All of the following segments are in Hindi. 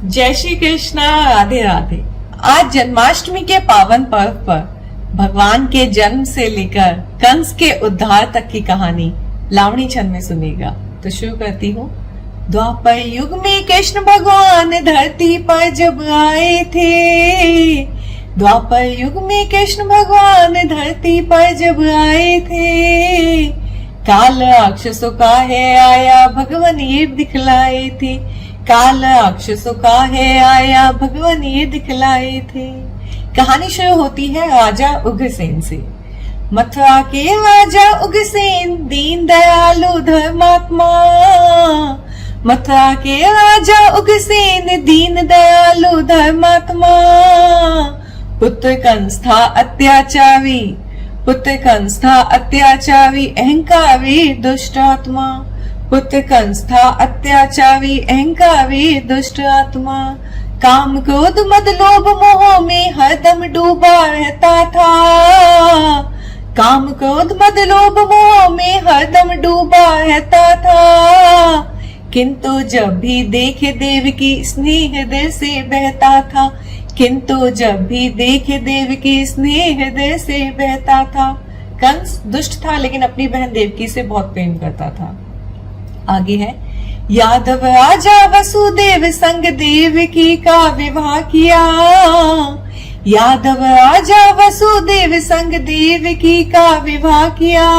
जय श्री कृष्णा। राधे राधे। आज जन्माष्टमी के पावन पर्व पर भगवान के जन्म से लेकर कंस के उद्धार तक की कहानी लावणी छंद में सुनेगा। तो शुरू करती हूँ। द्वापर युग में कृष्ण भगवान धरती पर जब आए थे, द्वापर युग में कृष्ण भगवान धरती पर जब आए थे, काल राक्षसों का है आया भगवान ये दिखलाए थे, काल राक्षसों का है आया भगवान ये दिखलाए थे। कहानी शुरू होती है राजा उग्रसेन से। मथुरा के राजा उग्रसेन दीन दयालु धर्मात्मा, मथुरा के राजा उग्रसेन दीन दयालु धर्मात्मा, पुत्र कंस था अत्याचारी, पुत्र कंस था अत्याचारी अहंकारी दुष्ट आत्मा, पुत्र कंस था अत्याचारी अहंकारी दुष्ट आत्मा, काम क्रोध मद लोभ मोह में हरदम डूबा रहता था, काम क्रोध मद लोभ मोह में हरदम डूबा रहता था, किंतु जब भी देखे देव की स्नेह हृदय से बहता था, किंतु जब भी देखे देव की स्नेह हृदय से बहता था। कंस दुष्ट था लेकिन अपनी बहन देवकी से बहुत प्रेम करता था। आगे है, यादव राजा वसुदेव संग देवकी का विवाह किया, यादव राजा वसुदेव संग देवकी का विवाह किया,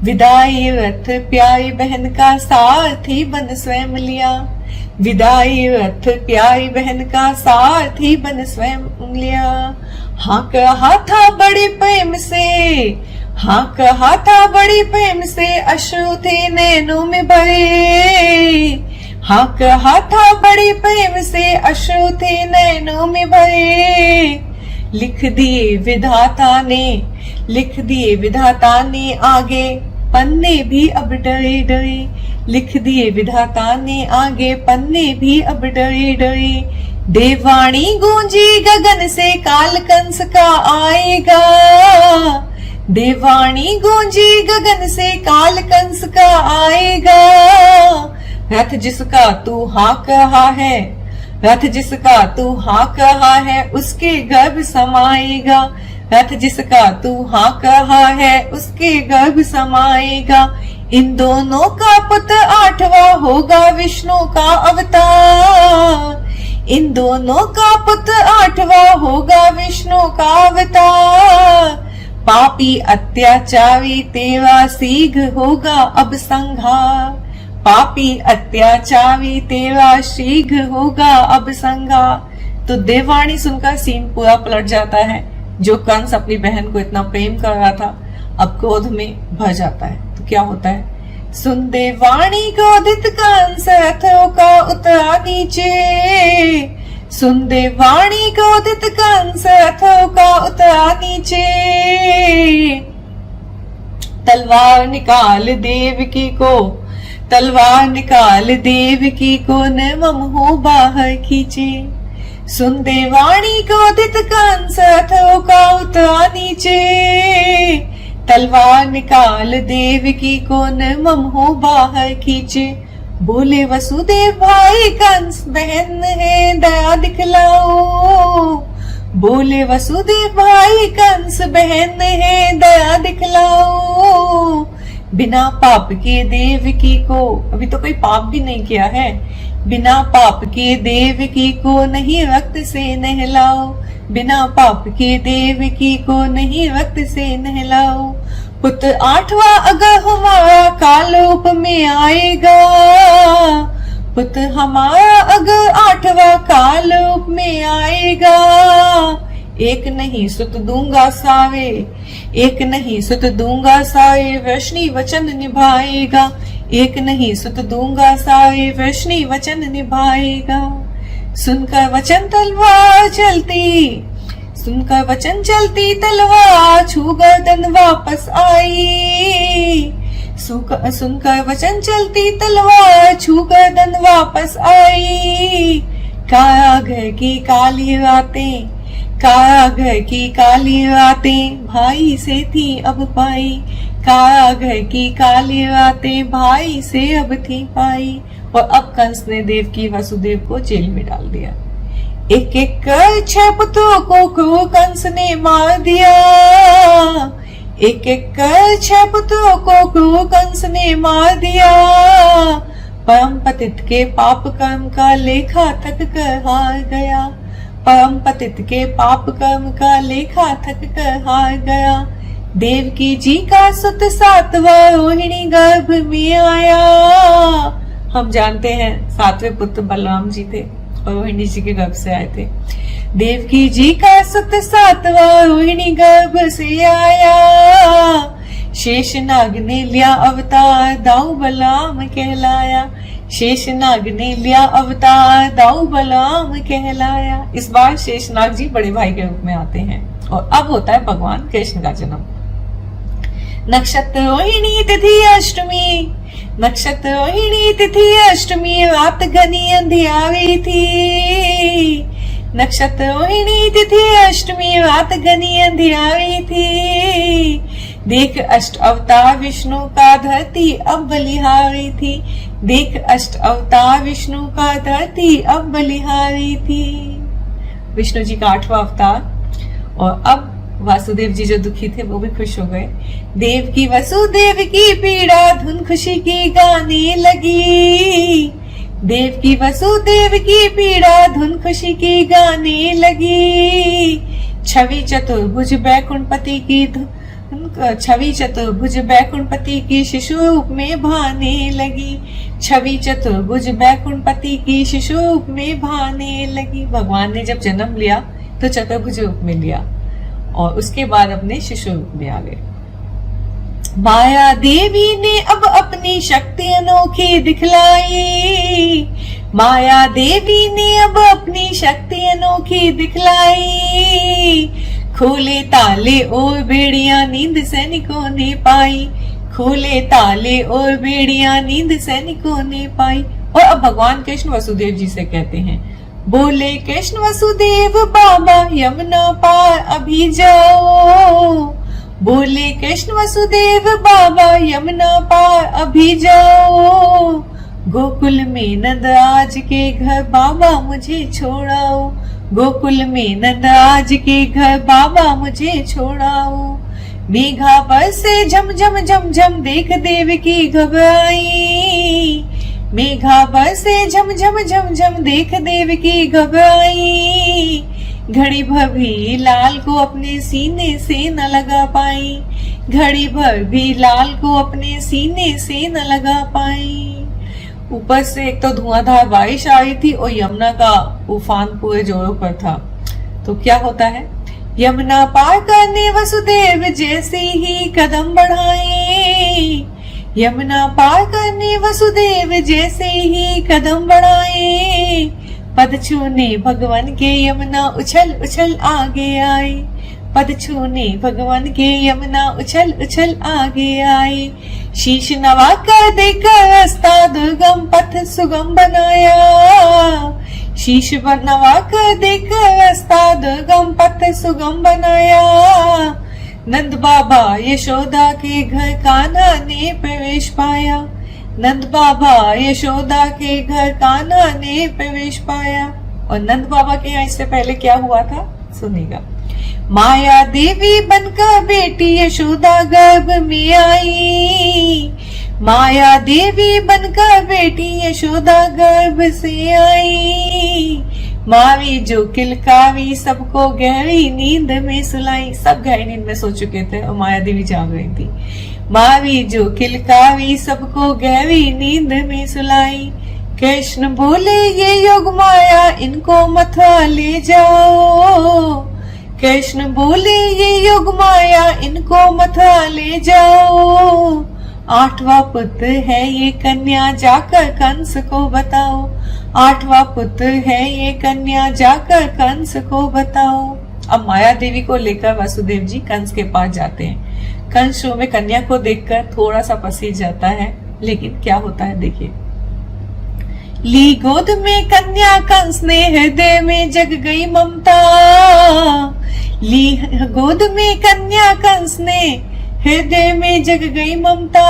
विदाई रथ प्यारी बहन का सारथी बन स्वयं लिया, विदाई रथ प्यारी बहन का सारथी बन स्वयं लिया। हाँ कहा था बड़े प्रेम से, हाँ कहा था बड़ी प्रेम से अश्रु थे नैनों में भरे, हाँ कहा था बड़ी प्रेम से अश्रु थे नैनों में भरे, लिख दिए विधाता ने, लिख दिए विधाता ने आगे पन्ने भी अब डरे डरे, लिख दिए विधाता ने आगे पन्ने भी अब डरे डरे, देववाणी गूंजी गगन से काल कंस का आएगा, देववाणी गूंजी गगन से काल कंस का आएगा, रथ जिसका तू हाँ कहा है, रथ जिसका तू हाँ कहा है उसके गर्भ समाएगा, रथ जिसका तू हाँ कहा है उसके गर्भ समाएगा, इन दोनों का पुत्र आठवां होगा विष्णु का अवतार, इन दोनों का पुत्र आठवां होगा विष्णु का अवतार, पापी अत्याचारी तेरा शीघ्र होगा अब संहार, पापी अत्याचारी तेरा शीघ्र होगा अब संहार। तो देववाणी सुनकर सीन पूरा पलट जाता है। जो कंस अपनी बहन को इतना प्रेम कर रहा था अब क्रोध में भर जाता है। तो क्या होता है, सुन देववाणी क्रोधित कंस रथों का उतरा नीचे, सुन देववाणी क्रोधित कंस रथों का उतरा नीचे, तलवार निकाल देवकी को, तलवार निकाल देवकी को निर्मम हो बाहर खींचे, सुन देववाणी क्रोधित कंस रथों का उतरा नीचे, तलवार निकाल देवकी को निर्मम हो बाहर खींचे, बोले वसुदेव भाई कंस बहन है दया दिखलाओ, बोले वसुदेव भाई कंस बहन है दया दिखलाओ, बिना पाप के देवकी को, अभी तो कोई पाप भी नहीं किया है, बिना पाप के देवकी को नहीं रक्त से नहलाओ, बिना पाप के देवकी को नहीं रक्त से नहलाओ, पुत्र आठवां अगर हमारा काल रूप में आएगा, पुत्र हमारा अगर आठवां काल रूप में आएगा, एक नहीं सुत दूंगा सारे, एक नहीं सुत दूंगा सारे वैष्णी वचन निभाएगा, एक नहीं सुत दूंगा सारे वैष्णी वचन निभाएगा, सुनकर वचन तलवार चलती, सुनकर वचन चलती तलवार छू गर्दन वापस आई, सुनकर वचन चलती तलवार छू गर्दन वापस आई, कारागृह की काली रातें, कारागृह की काली रातें भाई से थी अब पाई, काघ की काली बातें भाई से अब थी पाई। और अब कंस ने देवकी वसुदेव को जेल में डाल दिया। एक एक कर 6 पुत्रों को कंस ने मार दिया। एक एक कर 6 पुत्रों को कंस ने मार दिया। परम पतित के पाप कर्म का लेखा थक कर हार गया। परम पतित के पाप कर्म का लेखा थक कर हार गया। देवकी जी का सुत 7वां रोहिणी गर्भ में आया। हम जानते हैं 7वें पुत्र बलराम जी थे और रोहिणी जी के गर्भ से आए थे। देवकी जी का सुत 7वां रोहिणी गर्भ से आया। शेषनाग ने लिया अवतार दाऊ बलराम कहलाया। शेषनाग ने लिया अवतार दाऊ बलराम कहलाया। इस बार शेषनाग जी बड़े भाई के रूप में आते हैं और अब होता है भगवान कृष्ण का जन्म। नक्षत्र रोहिणी तिथि अष्टमी। नक्षत्र रोहिणी तिथि अष्टमी रात घनी अंधियारी थी। नक्षत्र रोहिणी तिथि अष्टमी रात घनी अंधियारी थी। देख अष्ट अवतार विष्णु का धरती अब बलिहारी थी। देख अष्ट अवतार विष्णु का धरती अब बलिहारी थी। विष्णु जी का 8वां अवतार। और अब वासुदेव जी जो दुखी थे वो भी खुश हो गए। देव की वसुदेव की पीड़ा धुन खुशी की गाने लगी। देव की वसुदेव की पीड़ा धुन खुशी की गाने लगी। छवि चतुर्भुज बैकुंठपति की छवि चतुर्भुज बैकुंठपति की शिशु रूप में भाने लगी। छवि चतुर्भुज बैकुंठपति की शिशु रूप में भाने लगी। भगवान ने जब जन्म लिया तो चतुर्भुज रूप में लिया और उसके बाद अपने शिशु रूप में आ गए। माया देवी ने अब अपनी शक्ति अनोखी दिखलाई। माया देवी ने अब अपनी शक्ति अनोखी दिखलाई। खोले ताले और बेड़ियां नींद सैनिकों ने पाई। खोले ताले और बेड़ियां नींद सैनिकों ने पाई। और अब भगवान कृष्ण वसुदेव जी से कहते हैं, बोले कृष्ण वसुदेव बाबा यमुना पार अभी जाओ। बोले कृष्ण वसुदेव बाबा यमुना पार अभी जाओ। गोकुल में नंदराज के घर बाबा मुझे छोड़ाओ। गोकुल में नंदराज के घर बाबा मुझे छोड़ाओ। मेघा बरसे झम झम झम झम देख देवकी घबराई। मेघा बरसे झम झम झम झम देख देवकी घबराई। घड़ी भर भी लाल को अपने सीने से न लगा पाई। घड़ी भर भी लाल को अपने सीने से न लगा पाई। ऊपर से एक तो धुआंधार बारिश आई थी और यमुना का उफान पूरे जोरों पर था। तो क्या होता है, यमुना पार करने वसुदेव जैसे ही कदम बढ़ाए। यमुना पार करने वसुदेव जैसे ही कदम बढ़ाए। पद छूने भगवान के यमुना उछल उछल आगे आई। पद छूने भगवान के यमुना उछल उछल आगे आई। शीश नवा कर देकर रास्ता दुर्गम पथ सुगम बनाया। शीश नवा कर देकर रास्ता दुर्गम पथ सुगम बनाया। नंद बाबा यशोदा के घर कान्हा ने प्रवेश पाया। नंद बाबा यशोदा के घर कान्हा ने प्रवेश पाया। और नंद बाबा के यहाँ इससे पहले क्या हुआ था सुनिएगा। माया देवी बनकर बेटी यशोदा गर्भ में आई। माया देवी बनकर बेटी यशोदा गर्भ से आई। मावी जो किलकावी सबको गहरी नींद में सुलाई। सब गहरी नींद में सो चुके थे और माया देवी जाग रही थी। मावी जो किलकावी सबको गहरी नींद में सुलाई। कृष्ण बोले ये योग माया इनको मथुरा ले जाओ। कृष्ण बोले ये योग माया इनको मथुरा ले जाओ। 8वां पुत्र है ये कन्या जाकर कंस को बताओ। 8वां पुत्र है ये कन्या जाकर कंस को बताओ। अब माया देवी को लेकर वसुदेव जी कंस के पास जाते हैं। कंस शो में कन्या को देखकर थोड़ा सा पसीज जाता है, लेकिन क्या होता है देखिए। ली गोद में कन्या कंस ने हृदय में जग गई ममता। ली गोद में कन्या कंस ने हृदय में जग गई ममता,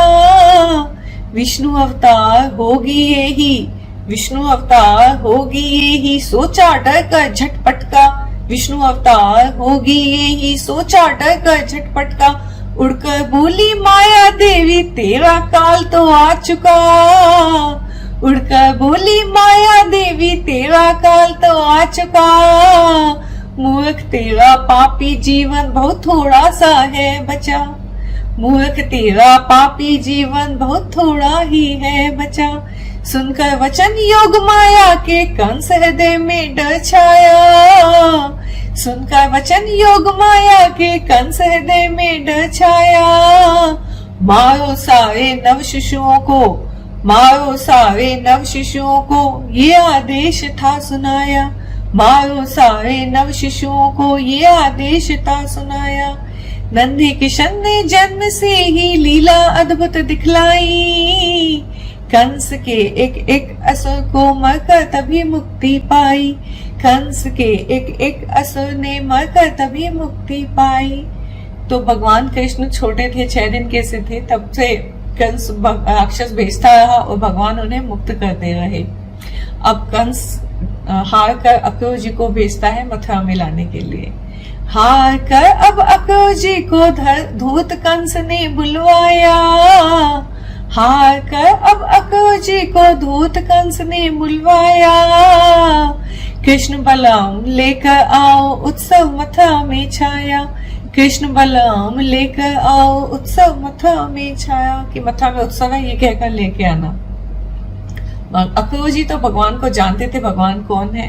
विष्णु अवतार होगी ये ही, विष्णु अवतार होगी ये ही, सोचा डर कर झटपट का, विष्णु अवतार होगी ये ही, सोचा डर कर झटपट का। उड़कर बोली माया देवी तेरा काल तो आ चुका, उड़कर बोली माया देवी तेरा काल तो आ चुका। मूर्ख तेरा पापी जीवन बहुत थोड़ा सा है बचा, मूर्ख तेरा पापी जीवन बहुत थोड़ा ही है बचा। सुनकर वचन योग माया के कंस हृदय में डर छाया, सुनकर वचन योग माया के कंस हृदय में डर छाया। मारो सारे नव शिशुओं को, मारो सारे नव शिशुओं को, ये आदेश था सुनाया, मारो सारे नव शिशुओं को ये आदेश था सुनाया। नंदी किशन ने जन्म से ही लीला अद्भुत दिखलाई, कंस के एक एक असुर को मरकर तभी मुक्ति पाई, कंस के एक एक असुर ने मरकर तभी मुक्ति पाई। तो भगवान कृष्ण छोटे थे, 6 दिन के से थे, तब से कंस राक्षस भेजता रहा और भगवान उन्हें मुक्त करते रहे। अब कंस हार कर अक्रूर जी को भेजता है मथुरा में लाने के लिए। हार कर अब अक्रूर जी को धूत कंस ने बुलवाया, हार कर अब अक्रूर जी को धूत कंस ने बुलवाया। कृष्ण बलराम लेकर आओ उत्सव मथुरा में छाया, कृष्ण बलराम लेकर आओ उत्सव मथुरा में छाया। कि मथुरा में उत्सव है ये कहकर लेके आना। अक्रूर जी तो भगवान को जानते थे भगवान कौन है,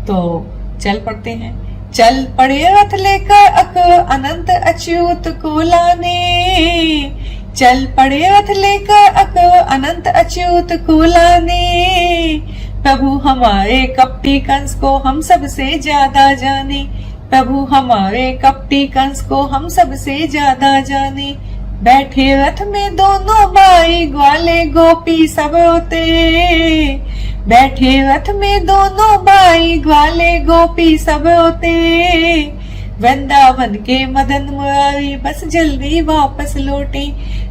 तो चल पड़ते हैं। चल पड़े रथ लेकर अक्रूर अनंत अच्युत को लाने, चल पड़े रथ लेकर अक्रूर अनंत अच्युत को लाने। प्रभु हमारे कपटी कंस को हम सबसे ज्यादा जाने, प्रभु हमारे कपटी कंस को हम सबसे ज्यादा जाने। बैठे रथ में दोनों भाई ग्वाले गोपी सब रोते, बैठे रथ में दोनों भाई ग्वाले गोपी सब रोते। वृंदावन के मदन मुरारी बस जल्दी वापस लौटे,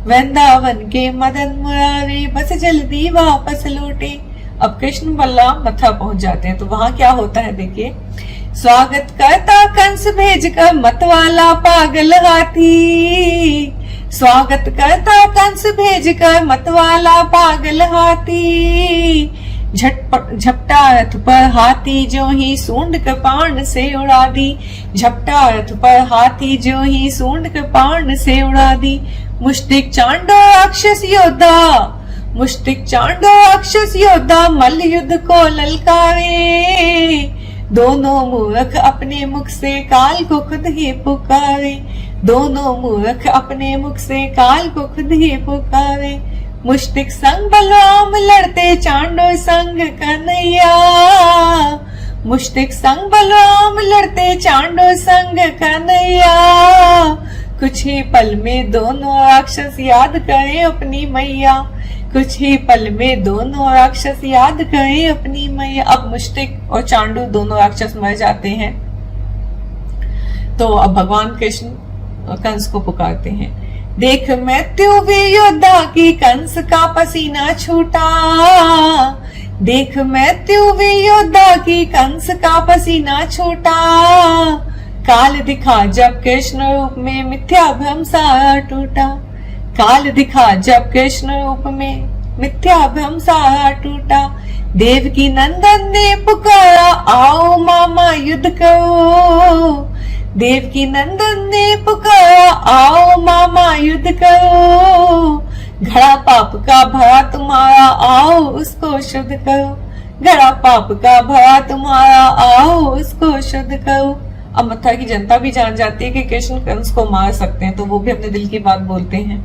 वृंदावन के मदन मुरारी बस जल्दी वापस लौटे। अब कृष्ण बलराम मथुरा पहुंच जाते हैं, तो वहां क्या होता है देखिए। स्वागत करता कंस भेजकर मतवाला पागल हाथी, स्वागत करता कंस भेजकर मतवाला पागल हाथी। झपटा रथ पर हाथी जो ही सूंड कृपाण से उड़ा दी, झपटा रथ पर हाथी जो ही सूंड कृपाण से उड़ा दी। मुष्टिक चांडो राक्षस योद्धा, मुष्टिक चांडो राक्षस योद्धा मल्ल युद्ध को ललकारे। दोनों मूर्ख अपने मुख से काल को खुद ही पुकारे, दोनों मूर्ख अपने मुख से काल को खुद ही पुकारे। मुष्टिक संग बलराम लड़ते चांडो संग कन्हैया, मुष्टिक संग बलराम लड़ते चांडो संग कन्हैया। कुछ ही पल में दोनों राक्षस याद करें अपनी मैया, कुछ ही पल में दोनों राक्षस याद करें अपनी मैया। अब मुष्टिक और चांडू दोनों राक्षस मर जाते हैं, तो अब भगवान कृष्ण कंस को पुकारते हैं। देख मृत्यु वीर योद्धा की कंस का पसीना छूटा, देख मृत्यु वीर योद्धा की कंस का पसीना छूटा। काल दिखा जब कृष्ण रूप में मिथ्या भ्रम सारा टूटा, काल दिखा जब कृष्ण रूप में मिथ्या भ्रम सारा टूटा। देव की नंदन ने पुकारा आओ मामा युद्ध करो, देव की नंदन ने पुकारा आओ मामा युद्ध करो। घड़ा पाप का भरा तुम्हारा आओ उसको शुद्ध करो, घड़ा पाप का भरा तुम्हारा आओ उसको शुद्ध करो। अब मथुरा की जनता भी जान जाती है कि कृष्ण कंस को मार सकते हैं, तो वो भी अपने दिल की बात बोलते हैं।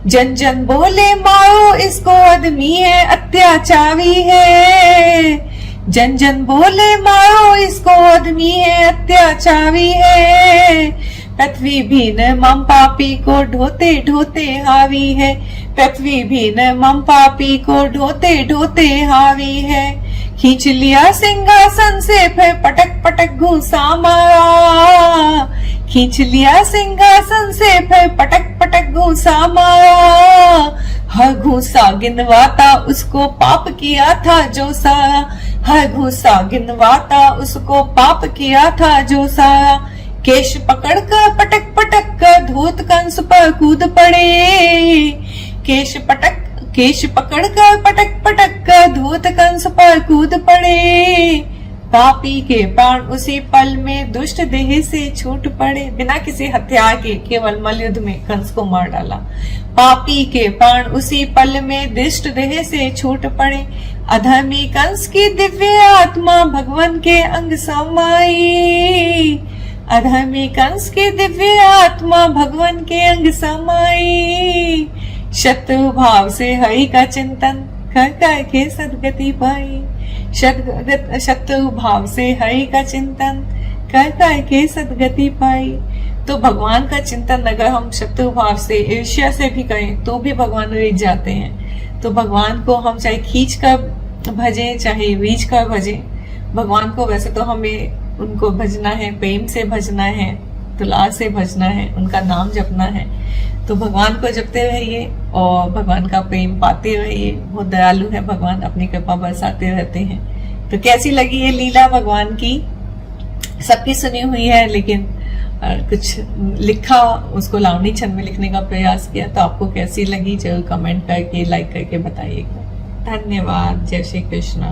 जन जन बोले मारो इसको, आदमी है अत्याचारी है। जन जन बोले मारो इसको, आदमी है अत्याचारी है। पृथ्वी भी न मम पापी को ढोते ढोते हावी है, पृथ्वी भी न मम पापी को ढोते ढोते हावी है। खींच लिया सिंहासन से फिर पटक पटक घूसा मारा, खींच लिया सिंहासन से फिर पटक पटक घूसा मारा, हर घूसा गिनवाता उसको पाप किया था जो सारा, हर घूसा गिनवाता उसको पाप किया था जो सारा, केश पकड़ कर पटक पटक कर धूत कंस पर कूद पड़े, केश पकड़ कर पटक पटक कर धूत कंस पर कूद पड़े, पापी के प्राण उसी पल में दुष्ट देह से छूट पड़े, बिना किसी हथियार के केवल मल्लयुद्ध में कंस को मार डाला, पापी के प्राण उसी पल में दुष्ट देह से छूट पड़े, अधर्मी कंस की दिव्य आत्मा भगवान के अंग समाई, अधर्मी कंस की दिव्य आत्मा भगवान के अंग समाई, शत्रु भाव से हरि का चिंतन कर करके सदगति पाई, शत्रु भाव से हरि का चिंतन कर करके सदगति पाई। तो भगवान का चिंतन अगर हम शत्रु भाव से ईर्ष्या से भी करें तो भी भगवान रीझ जाते हैं। तो भगवान को हम चाहे खींच कर भजें चाहे रीझ कर भजें, भगवान को वैसे तो हमें उनको भजना है, प्रेम से भजना है, दुलार से भजना है, उनका नाम जपना है। तो भगवान को जपते रहिए और भगवान का प्रेम पाते रहिए। बहुत दयालु है भगवान, अपनी कृपा बरसाते रहते हैं। तो कैसी लगी ये लीला भगवान की? सबकी सुनी हुई है, लेकिन कुछ लिखा, उसको लावनी छंद में लिखने का प्रयास किया। तो आपको कैसी लगी जरूर कमेंट करके, लाइक करके बताइएगा। धन्यवाद। जय श्री कृष्णा।